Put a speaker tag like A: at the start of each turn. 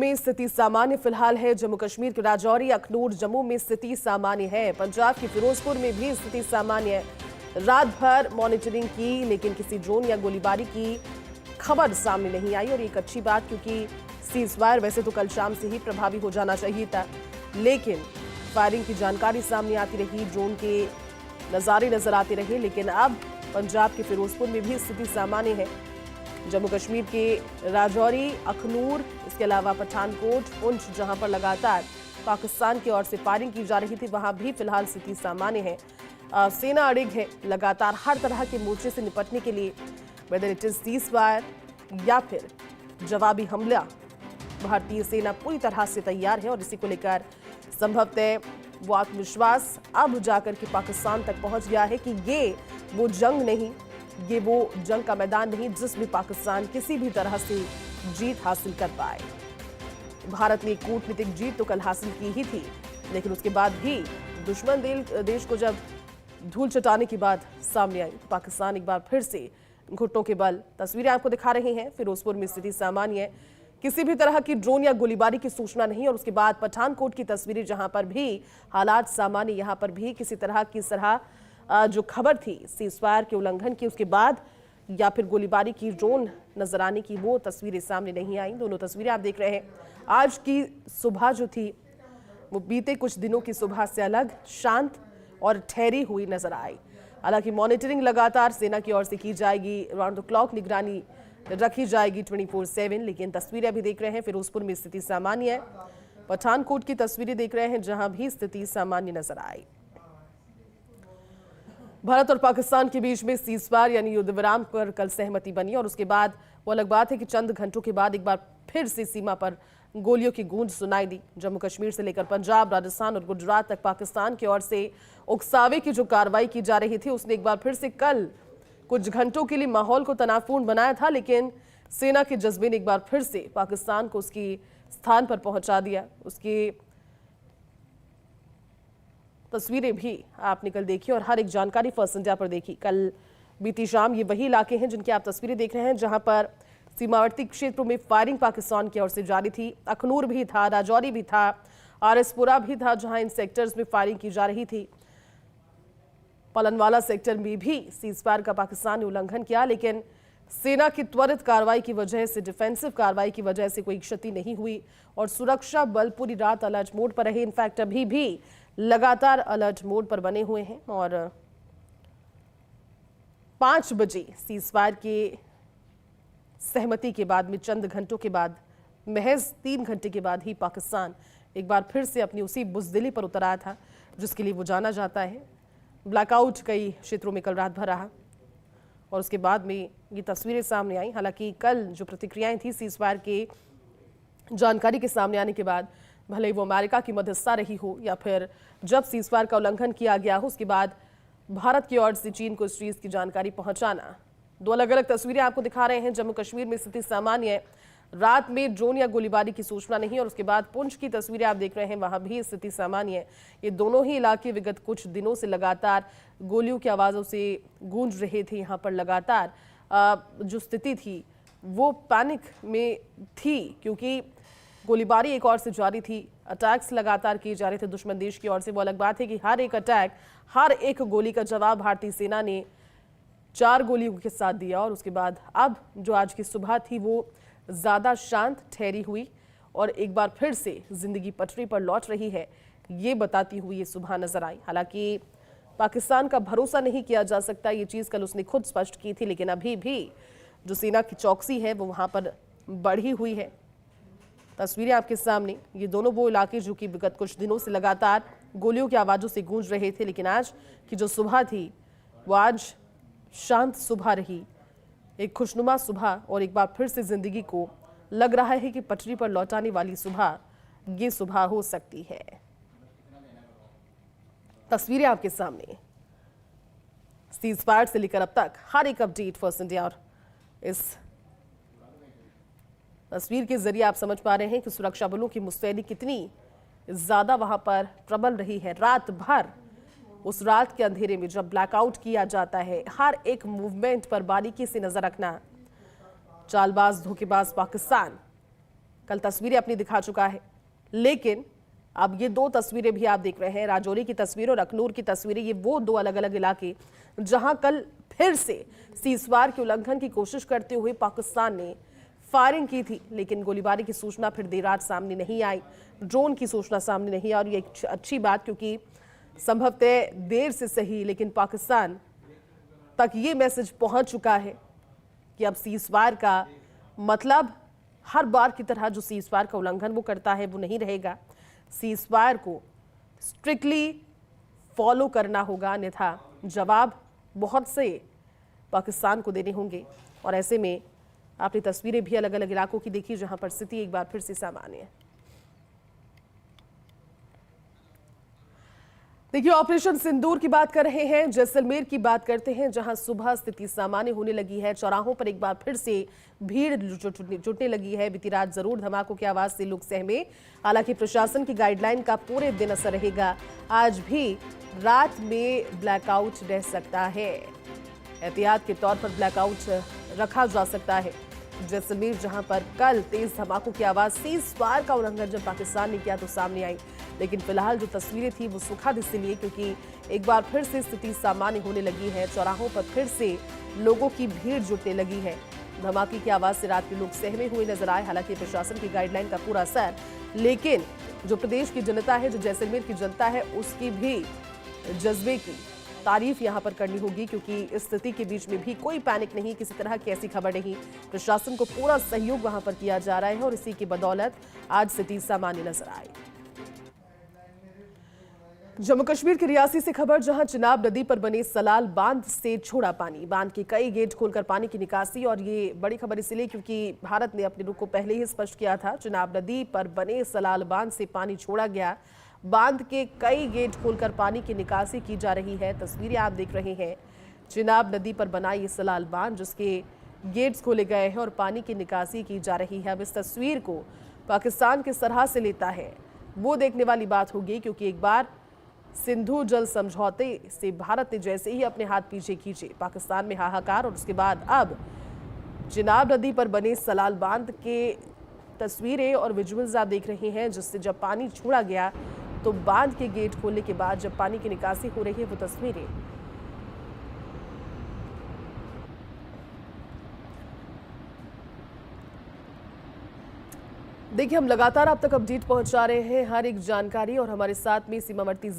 A: में स्थिति सामान्य फिलहाल है। जम्मू कश्मीर के राजौरी, अखनूर, जम्मू में स्थिति सामान्य है। पंजाब के फिरोजपुर में भी स्थिति सामान्य है। रात भर मॉनिटरिंग की, लेकिन किसी ड्रोन या गोलीबारी की खबर सामने नहीं आई और एक अच्छी बात, क्योंकि सीजफायर वैसे तो कल शाम से ही प्रभावी हो जाना चाहिए था, लेकिन फायरिंग की जानकारी सामने आती रही, ड्रोन के नज़ारे नजर आते रहे। लेकिन अब पंजाब के फिरोजपुर में भी स्थिति सामान्य है। जम्मू कश्मीर के राजौरी, अखनूर, इसके अलावा पठानकोट, पुंछ, जहां पर लगातार पाकिस्तान की ओर से फायरिंग की जा रही थी, वहां भी फिलहाल स्थिति सामान्य है। सेना अड़िग है लगातार हर तरह के मोर्चे से निपटने के लिए, वेदर इट इज सीजफायर या फिर जवाबी हमला। भारतीय सेना पूरी तरह से तैयार है और इसी को लेकर संभवतः वो आत्मविश्वास अब जाकर के पाकिस्तान तक पहुंच गया है कि ये वो जंग नहीं, ये वो जंग का मैदान नहीं जिसमें पाकिस्तान किसी भी तरह से जीत हासिल कर पाए। भारत ने कूटनीतिक जीत तो कल हासिल की ही थी, लेकिन उसके बाद भी दुश्मन देश को जब धूल चटाने की बात सामने आई, तो पाकिस्तान एक बार फिर से घुटनों के बल। तस्वीरें आपको दिखा रहे हैं। फिरोजपुर में स्थिति सामान्य है, किसी भी तरह की ड्रोन या गोलीबारी की सूचना नहीं। और उसके बाद पठानकोट की तस्वीरें, जहां पर भी हालात सामान्य, यहां पर भी किसी तरह की जो खबर थी सीजफायर के उल्लंघन की, उसके बाद या फिर गोलीबारी की, ड्रोन नजर आने की, वो तस्वीरें सामने नहीं आई। दोनों तस्वीरें आप देख रहे हैं। आज की सुबह जो थी वो बीते कुछ दिनों की सुबह से अलग, शांत और ठहरी हुई नजर आई। हालांकि मॉनिटरिंग लगातार सेना की ओर से की जाएगी, राउंड द क्लॉक निगरानी रखी जाएगी 24/7। लेकिन तस्वीरें अभी देख रहे हैं, फिरोजपुर में स्थिति सामान्य है। पठानकोट की तस्वीरें देख रहे हैं, जहां भी स्थिति सामान्य नजर आई। भारत और पाकिस्तान के बीच में सीजफायर यानी युद्ध विराम पर कल सहमति बनी और उसके बाद वो अलग बात है कि चंद घंटों के बाद एक बार फिर से सीमा पर गोलियों की गूंज सुनाई दी। जम्मू कश्मीर से लेकर पंजाब, राजस्थान और गुजरात तक पाकिस्तान की ओर से उकसावे की जो कार्रवाई की जा रही थी, उसने एक बार फिर से कल कुछ घंटों के लिए माहौल को तनावपूर्ण बनाया था। लेकिन सेना के जज्बे ने एक बार फिर से पाकिस्तान को उसकी स्थान पर पहुंचा दिया। उसकी तस्वीरें भी आपने कल देखी और हर एक जानकारी फर्स्ट इंडिया पर देखी। कल बीती शाम ये वही इलाके हैं जिनकी आप तस्वीरें देख रहे हैं, जहां पर सीमावर्ती क्षेत्रों में फायरिंग पाकिस्तान की ओर से जारी थी। अखनूर भी था, राजौरी भी था, आरएसपुरा भी था, जहां इन सेक्टर्स में फायरिंग की जा रही थी। पलनवाला सेक्टर में भी सीजफायर का पाकिस्तान ने उल्लंघन किया, लेकिन सेना की त्वरित कार्रवाई की वजह से, डिफेंसिव कार्रवाई की वजह से कोई क्षति नहीं हुई और सुरक्षा बल पूरी रात अलर्ट मोड पर रहे। इनफैक्ट अभी भी लगातार अलर्ट मोड पर बने हुए हैं और 5 बजे सीजफायर के सहमति के बाद में, चंद घंटों के बाद, महज 3 घंटे के बाद ही पाकिस्तान एक बार फिर से अपनी उसी बुज़दिली पर उतर आया था जिसके लिए वो जाना जाता है। ब्लैकआउट कई क्षेत्रों में कल रात भर रहा और उसके बाद में ये तस्वीरें सामने आई। हालांकि कल जो प्रतिक्रियाएं थी सीजफायर के जानकारी के सामने आने के बाद, भले ही वो अमेरिका की मध्यस्थता रही हो या फिर जब सीजफायर का उल्लंघन किया गया हो उसके बाद भारत की ओर से चीन को इस चीज की जानकारी पहुंचाना, दो अलग अलग तस्वीरें आपको दिखा रहे हैं। जम्मू कश्मीर में स्थिति सामान्य है, रात में ड्रोन या गोलीबारी की सूचना नहीं। और उसके बाद पुंछ की तस्वीरें आप देख रहे हैं, वहां भी स्थिति सामान्य है। ये दोनों ही इलाके विगत कुछ दिनों से लगातार गोलियों की आवाज़ों से गूंज रहे थे। यहाँ पर लगातार जो स्थिति थी वो पैनिक में थी, क्योंकि गोलीबारी एक ओर से जारी थी, अटैक्स लगातार किए जा रहे थे दुश्मन देश की ओर से। वो अलग बात है कि हर एक अटैक, हर एक गोली का जवाब भारतीय सेना ने 4 गोलियों के साथ दिया। और उसके बाद अब जो आज की सुबह थी वो ज़्यादा शांत ठहरी हुई और एक बार फिर से जिंदगी पटरी पर लौट रही है, ये बताती हुई ये सुबह नजर आई। हालांकि पाकिस्तान का भरोसा नहीं किया जा सकता, ये चीज़ कल उसने खुद स्पष्ट की थी, लेकिन अभी भी जो सेना की चौकसी है वो वहाँ पर बढ़ी हुई है। तस्वीरें आपके सामने, ये दोनों वो इलाके जो कि विगत कुछ दिनों से लगातार गोलियों की आवाज़ों से गूंज रहे थे, लेकिन आज की जो सुबह थी वो आज शांत सुबह रही, एक खुशनुमा सुबह। और एक बार फिर से जिंदगी को लग रहा है कि पटरी पर लौटाने वाली सुबह ये सुबह हो सकती है। तस्वीरें आपके सामने, सीजफायर से लेकर अब तक हर एक अपडेट फर्स्ट इंडिया और इस तस्वीर के जरिए आप समझ पा रहे हैं कि सुरक्षा बलों की मुस्तैदी कितनी ज्यादा वहां पर प्रबल रही है। रात भर, उस रात के अंधेरे में जब ब्लैकआउट किया जाता है, हर एक मूवमेंट पर बारीकी से नजर रखना। चालबाज, धोखेबाज पाकिस्तान कल तस्वीरें अपनी दिखा चुका है, लेकिन अब ये दो तस्वीरें भी आप देख रहे हैं, राजौरी की तस्वीर और अखनूर की तस्वीरें। ये वो दो अलग अलग इलाके जहां कल फिर से सीजफायर के उल्लंघन की कोशिश करते हुए पाकिस्तान ने फायरिंग की थी, लेकिन गोलीबारी की सूचना फिर देर रात सामने नहीं आई, ड्रोन की सूचना सामने नहीं आई। और ये एक अच्छी बात, क्योंकि संभवतः देर से सही लेकिन पाकिस्तान तक ये मैसेज पहुंच चुका है कि अब सीजफायर का मतलब हर बार की तरह जो सीजफायर का उल्लंघन वो करता है वो नहीं रहेगा। सीजफायर को स्ट्रिक्टली फॉलो करना होगा, अन्यथा जवाब बहुत से पाकिस्तान को देने होंगे। और ऐसे में आपने तस्वीरें भी अलग अलग इलाकों की देखी जहां पर स्थिति एक बार फिर से सामान्य है। देखिए, ऑपरेशन सिंदूर की बात कर रहे हैं, जैसलमेर की बात करते हैं, जहां सुबह स्थिति सामान्य होने लगी है। चौराहों पर एक बार फिर से भीड़ जुटने लगी है। बीती रात जरूर धमाकों की आवाज से लोग सहमे, हालांकि प्रशासन की गाइडलाइन का पूरे दिन असर रहेगा। आज भी रात में ब्लैकआउट रह सकता है, एहतियात के तौर पर ब्लैकआउट रखा जा सकता है। जैसलमेर जहां पर कल तेज धमाकों की आवाज सीजफायर का उल्लंघन जब पाकिस्तान ने किया तो सामने आई, लेकिन फिलहाल जो तस्वीरें थी वो सुखद इसलिए क्योंकि एक बार फिर से स्थिति सामान्य होने लगी है। चौराहों पर फिर से लोगों की भीड़ जुटने लगी है। धमाके की आवाज से रात के लोग सहमे हुए नजर आए, हालांकि प्रशासन की गाइडलाइन का पूरा असर, लेकिन जो प्रदेश की जनता है, जो जैसलमेर की जनता है, उसकी भी जज्बे की तारीफ यहां पर करनी होगी, क्योंकि इस स्थिति के बीच में भी कोई पैनिक नहीं, किसी तरह की ऐसी खबर नहीं। प्रशासन को पूरा सहयोग वहां पर किया जा रहा है और इसी की बदौलत आज स्थिति सामान्य नजर आई। जम्मू कश्मीर के रियासी से खबर, जहां चिनाब नदी पर बने सलाल बांध से छोड़ा पानी, बांध के कई गेट खोलकर पानी की निकासी। और ये बड़ी खबर इसलिए क्योंकि भारत ने अपने रुख को पहले ही स्पष्ट किया था। चिनाब नदी पर बने सलाल बांध से पानी छोड़ा गया, बांध के कई गेट खोलकर पानी की निकासी की जा रही है। तस्वीरें आप देख रहे हैं, चिनाब नदी पर बना ये सलाल बांध जिसके गेट्स खोले गए हैं और पानी की निकासी की जा रही है। अब इस तस्वीर को पाकिस्तान किस तरह से लेता है वो देखने वाली बात होगी, क्योंकि एक बार सिंधु जल समझौते से भारत ने जैसे ही अपने हाथ पीछे खींचे, पाकिस्तान में हाहाकार, और उसके बाद अब चिनाब नदी पर बने सलाल बांध के तस्वीरें और विजुअल्स आप देख रहे हैं, जिससे जब पानी छोड़ा गया तो बांध के गेट खोलने के बाद जब पानी की निकासी हो रही है वो तस्वीरें। देखिए, हम लगातार आप तक अपडेट पहुंचा रहे हैं, हर एक जानकारी, और हमारे साथ में सीमावर्ती